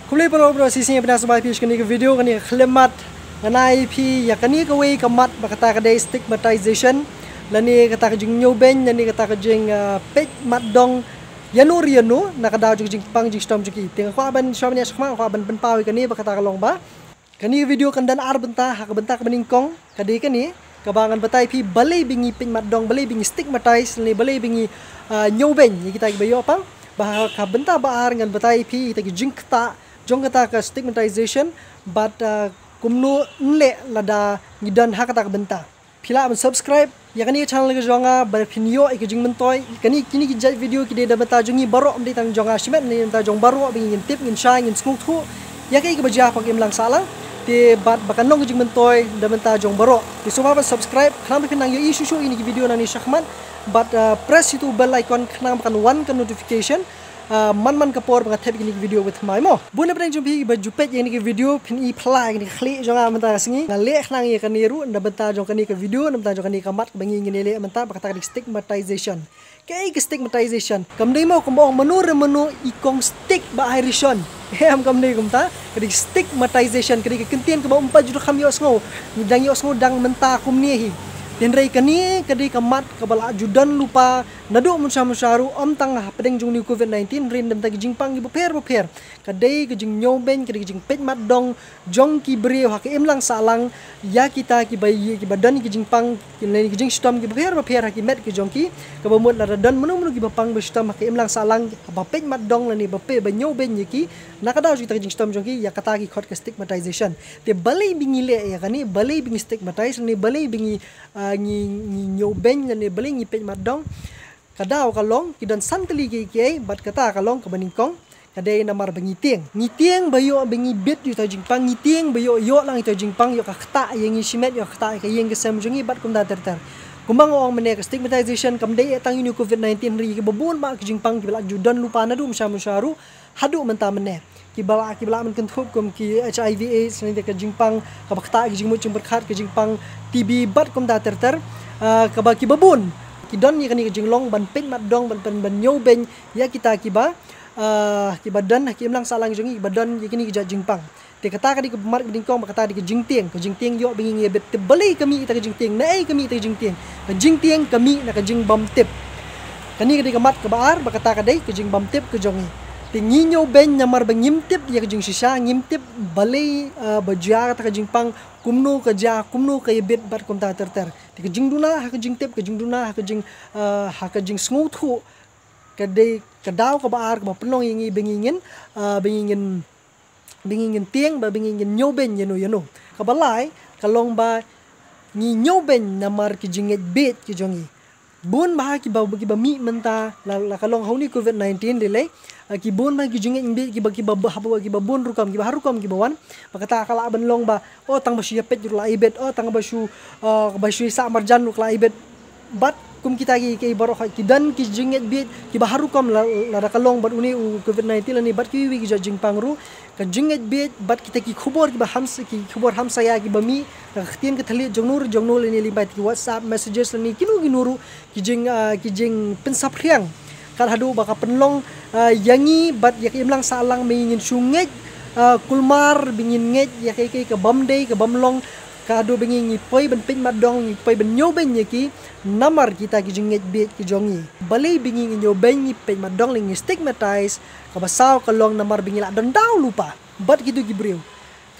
Kulai bro sisinya pernah sampai pius kini ke video kini khlemat nganai pi ya kini ke way kemat bakata kadai stigmatization lani kata kejing nyoben lani kata kejing pej mat dong yanu rianu nakadau jing pang jing stom jiki tengah ko aban syamnya sakma ko aban penpawi kini bakata kalong ba kini video kandan ar bentah hak bentak beningkong kadai kini kabangan batai pi balai bingi pej mat dong balai bingi stigmatize lani balai bingi nyoben ya kita bayo apa bah ka bentah baar ngan batai pi kita jing kata jong kata ke stigmatization but kumnu nle lada ngidan ha kata ke benta pila men subscribe ya kani channel ke jonga bar pinyo ik jing mentoy kani kini ki jai video ki de beta jongi baro am tang jonga shimet ni ta jong baro bi ngin tip ngin shine ngin smooth thu ya kai ke baja pak im lang salang te bat bakan nong jing mentoy da beta jong baro ti so ba subscribe khnam pinang yo issue show ini video nani shahman but press itu bell icon khnam bakan one kan notification man kapor mengatap gini video with my mo. Bunda pernah jumpi baju pet yang ni video pin i play gini klik jangan mentah singi ngalek nang ye kaniru nda benta jong kani ke video nda jong kani kamat bangi ngini le mentah bakata di stigmatization. Kai ke stigmatization. Kamdai mo kumbo menu ikong stick ba irishon. Hem kamdai kumta ke stigmatization ke kentien ke ba umpa judu kham yo sngo. Dang yo sngo dang mentah kumni hi. Tenrai kani kadai kamat kabala judan lupa nadu musyaru om tangah pedeng jung ni COVID-19 rin dem tagi jingpang gi beper kadai ke jing nyoben kadai jing pet mat dong jong ki brio hak imlang salang ya kita ki bayi ki badan ki jingpang ki leni ki jing stom ki beper hak met ki jong ki ke bamut la dan menu ki bapang be stom hak imlang salang ba pet mat dong leni bape ba nyoben ki nakadau kita jing stom jong ki ya kata ki khot ke stigmatization te balai bingile ya kani balai bing stigmatize ni balai bingi ngi nyoben ni balai ngi pet mat dong kadau kalong kidan santeli ke bat kata kalong ke beningkong kadai namar bengitieng ngitieng bayo bengi bet yu ta jingpang ngitieng bayo yo lang ita jingpang yo ka khata yang shimet yo khata ka yang kesem jungi bat kum da ter kumbang ong mene ke stigmatization kam dei tang yu COVID-19 ri ke babun ba ke jingpang ki bala judan lupa na du musyaru hadu menta mene ki bala men kentup kum ki HIV AIDS ni ke jingpang ka khata ki jingmut jing berkhat ke jingpang TB bat kum da ter ka ba ki babun kidon ni kani jinglong ban pet mat dong ban nyoben ya kita kiba dan hakim lang salang jongi badan ya kini ki jingpang te kata kadi ke mar dingkong kata di ke jingtieng yo bingi bet beli kami ita ke jingtieng nai kami ita jingtieng ke jingtieng kami na ke jing bam tip kani kadi ke mat ke baar kata kadai ke jing bam tip ke jongi te nginyo ben nyamar bangimtip ya ke jing shisha ngimtip balai bajia kata ke jingpang kumno ke bet bat kum ta ter ke jing duna ha ke jing tip ke jing duna ha ke jing smooth thu kadai kadau ke baar ke penong yang bengingin tieng ba bengingin nyoben yano ka balai kalong ba ngi nyoben namar ke jinget bet ke jongi bun ba ki ba mi menta la kalong hauni COVID-19 delay ki bun ba ki jinget bet ki ba bun rukam ki ba harukam ki bawan bakata kala ban long ba o tang ba shu pet jur la ibet o tang ba shu sa marjan uk la ibet bat kum kita ki baro ki dan ki jinget bet ki ba harukam la kalong bat uni COVID-19 ni bat ki wi ki jing pangru ka jinget bet bat kita ki khubor ki ba khubor hamsa ya ki ba mi khtian ke thali jongnur ni libat ki WhatsApp messages ni kinu ginuru ki jing pensap riang kan hadu baka penlong yangi bat yak imlang salang mengingin sungai kulmar bingin nget yak ke bamdei ke bamlong kado bingin ngipoi ben pin madong ngipoi ben nyoben yaki namar kita ki jinget bet ki jongi balai bingin nyoben ngipoi madong ling stigmatize ka basaw kalong namar bingin la don daw lupa bat gitu gibreu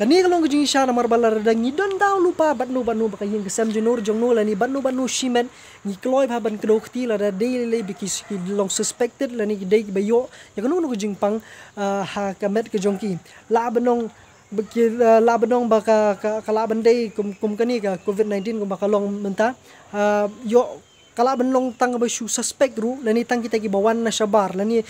kani kalong ki jingi sha namar balar dang ni don daw lupa bat nu baka yin kesam jenur jongno lani bat nu shimen ni kloy ba ban krokti la da daily bikis ki long suspected lani ki dei bayo ya kanu nu jingpang ha kamet ke jongki la banong baka kala bandai kum kani ka COVID-19 kum baka long menta yo kala banlong tang ba shu suspect ru lani tang kita ki bawan na shabar lani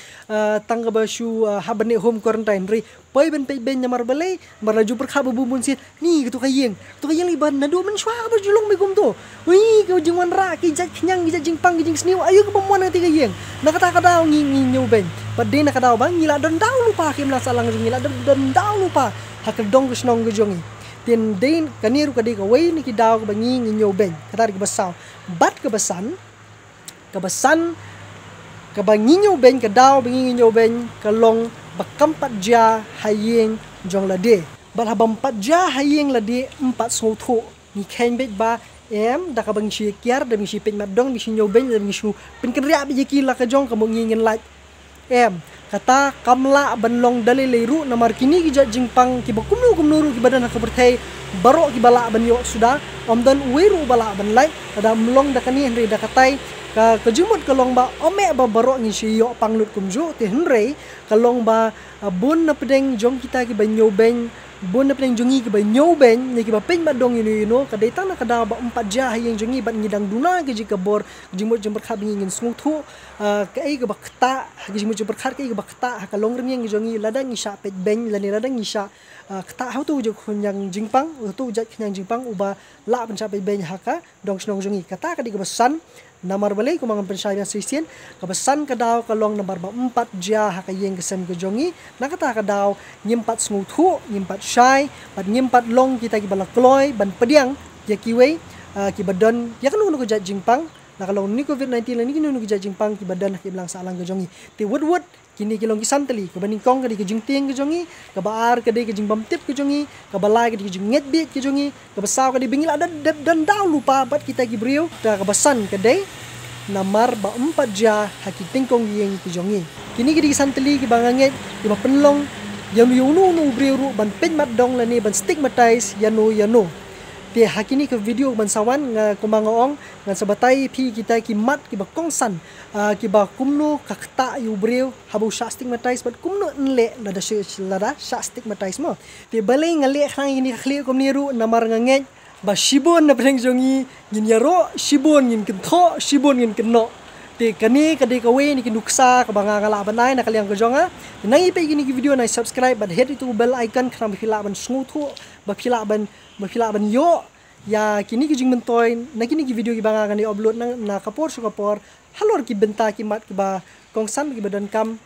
tang ba shu habane home quarantine ri poi ben nyamar balai maraju perkha bu bumun sit ni gitu kayeng liban na do men shwa ba julong me gum to wi ko jingwan ra ki jat knyang ki jingpang ki jing sniu ayo ke pamuan ti kayeng nakata kadau ngi nyu ben padin nakadau bang ngila don daw lupa kim la salang ngila don daw lupa hakal dong kusnong gujongi tin din kaniru kadi ka way ni ki daw ka bangi nginyo ben kata ki basaw bat ka basan ka banginyo ben ka daw banginyo ben ka long bakam patja hayeng jong lade bat habam patja hayeng lade 4 sotho ni khen bet ba em da ka bang shi kiar da mi shi pet madong mi shi nyoben da mi shu pen kria bi ki la ka jong ka mo ngin like em kata kamla banlong dalileru namar kini ki jingpang ki bakumnu kumnuru ki badan ka berthai barok ki bala ban yo sudah omdan weru bala ban like ada mlong da kani henry da katai ka kejumut kalong ba ome ba barok ngi shi yo panglut kumju te henry kalong ba bun na pedeng jong kita ki banyo ben bun na pedeng jongi ki banyo ben ni ki ba pen madong ini no ka detang na kada ba 4 jah yang jongi ban ngidang duna ki jika bor jimut jember kha bingin smuthu ka ai ka bakta jimut jember kha ka ai ka bakta ka long rem yang jongi ladang ngi sha pet ben lani ladang ngi sha kata hau tu je kunyang jingpang tu je kunyang jingpang uba la ban sha pet ben haka dong snong jongi kata ka di ka basan namar balai ko mangan pensaya sisien kabasan kadaw kalong namar 4 jah haka yeng kesem ke jongi nakata kadaw nyimpat smuthu nyimpat syai bat nyimpat long kita ki balakloy ban pediang ya kiwe ki badan ya kan ko jat jingpang na kalong ni covid-19 la ni kinu ko jat jingpang ki badan ki belang salang ke jongi ti wud kini kilong kisanteli ko baning kong kadi ke jingting ke jongi ka baar kadi ke jingbam tip ke jongi ka balai kadi ke jinget bit ke jongi ka basaw kadi bingil ada dan daw lupa bat kita ki brio ta ka basan kadi namar ba 4 jah haki tingkong yeng ki jongi kini kadi kisanteli ki banganget ki ba penlong yanu nu brio ru ban pen mat dong la ni ban stigmatize yanu ti hakini ke video ban sawan nga kumangoong ngan sabatai pi kita ki mat ki ba kongsan ki ba kumno kakta yu breu habu sha stigmatize but kumno nle lada sha stigmatize mo ti balai ngale khang ini khli kom niru namar nganget ba shibon na breng jongi ngin yaro shibon ngin kentho shibon ngin kenno ti kani kadi kawe ni kinuksa ka banga ngala banai na kaliang kejonga nang ipe gini ki video na subscribe but hit itu bell icon kram khila ban smuthu ba khila ban yo ya kini ki jing mentoy na kini ki video ki banga ngani upload na kapor halor ki benta ki mat ki ba kongsan ki badan kam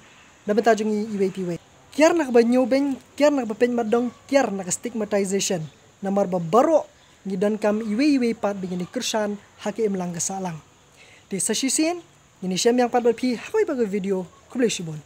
na benta jungi iwp kiar nak ba nyoben kiar nak ba pen madong kiar nak stigmatization namar ba baro ngidan kam iwe pat bingini kersan hake emlang gasalang di sasisien ini siam yang pat pi hakoi ba video kublai shibon